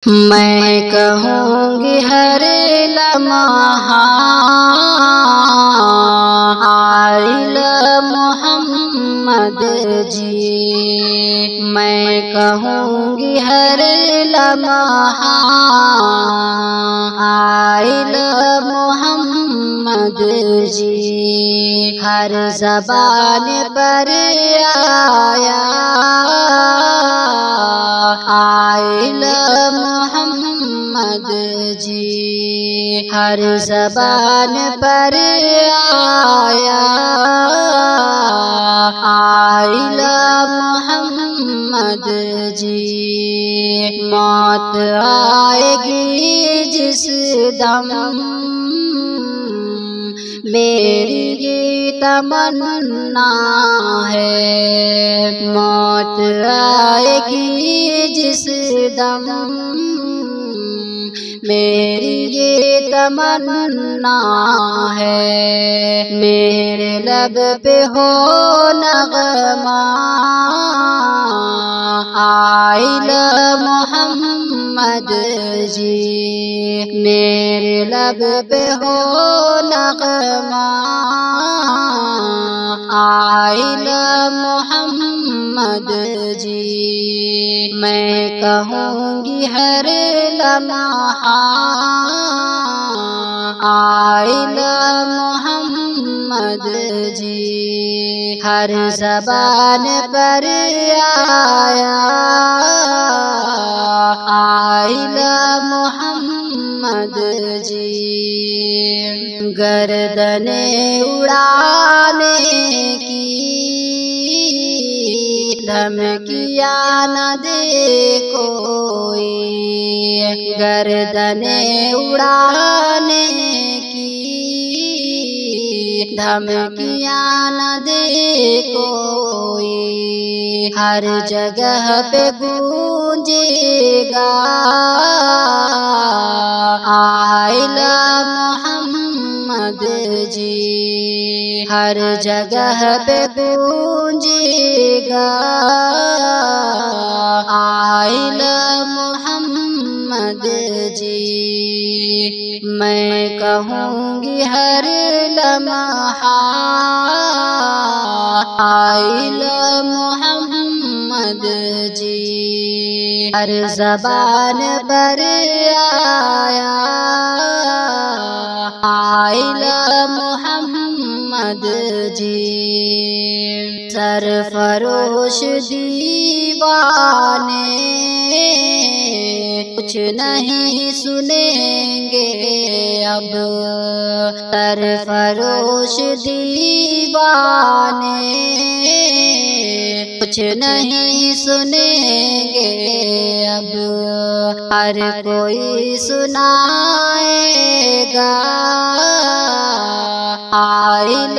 میں کہوں گی ہر لمحہ آئل محمد جی، میں کہوں گی ہر لمحہ آئل محمد جی، ہر زبان پر آیا آئل محمد جی، ہر زبان پر آیا آئل محمد جی، موت آئے گی جس دم میری یہ تمنا ہے، موت آئے گی جس دم میری یہ تمنا ہے، میرے لب پہ ہو نغمہ آئل محمد جی، میرے لب پہ ہو نغمہ آئل محمد جی، میں کہوں گی ہر لمحہ آئل محمد جی، ہر زبان پر آیا آئل محمد جی، گردنیں اڑانے کی دھمکیاں نہ دے کوئی، گردنیں اڑانے کی دھمکیاں نہ دے کوئی، ہر جگہ پہ گونجے گا آئل محمد جی، ہر جگہ پہ گونجے گا آئل محمد جی، میں کہوں گی ہر لمحہ آئل محمد جی، ہر زبان پر آیا آئل محمد جی، سرفروش دیوانے کچھ نہیں سنیں گے اب، سرفروش دیوانے کچھ نہیں سنیں گے اب، ہر کوئی سنائے گا آئل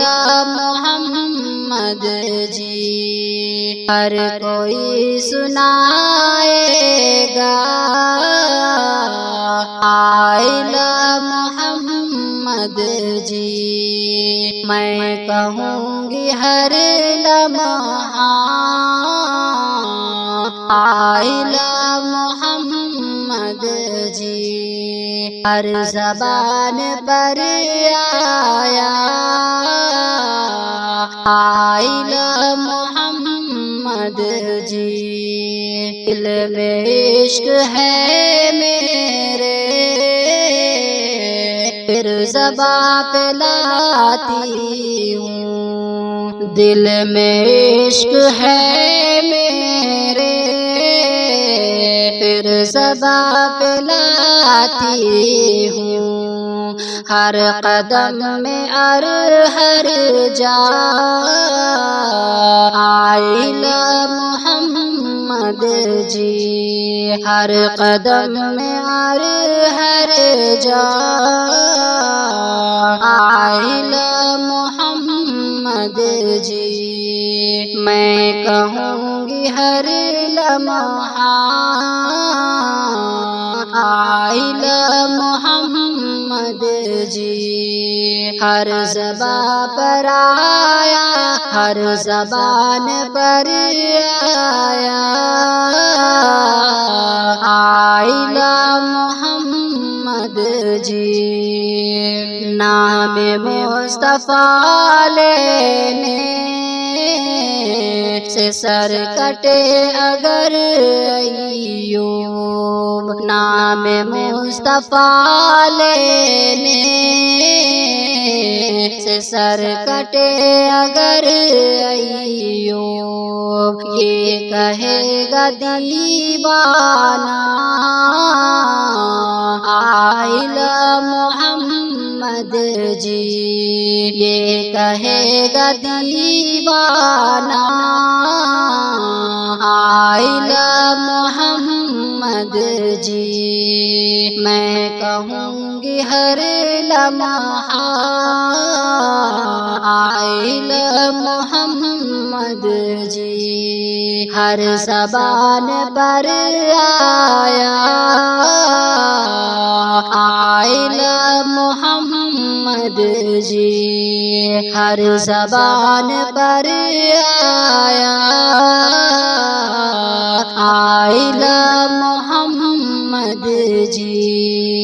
محمد جی، ہر کوئی سنائے گا آئل محمد جی، میں کہوں گی ہر لمحہ آئل محمد جی، ہر زبان پر آیا آئل محمد جی، دل میں عشق ہے میرے پھر زباں پہ لاتی ہوں، دل میں عشق ہے میرے پھر زباں پہ لاتی ہوں، ہر قدم میں اور ہر جا آئل محمد جی، ہر قدم میں اور ہر جا آئل محمد جی، میں کہوں گی ہر لمحہ آئل محمد جی، ہر زبان پر آیا، ہر زبان پر آیا، آئلہ محمد جی، نام مصطفیٰ لینے سے سر کٹے اگر ایوب، نام مصطفیٰ لینے سے سر کٹے اگر ایوب، یہ کہے گا دیوانہ آئلہ محمد جی، یہ کہے گا دیوانہ آئلہ محمد جی، میں کہوں گی ہر لمحہ آئلہ محمد جی، ہر زبان پر آیا آئلہ محمد جی، ہر زبان پر آیا آئلہ محمد جی۔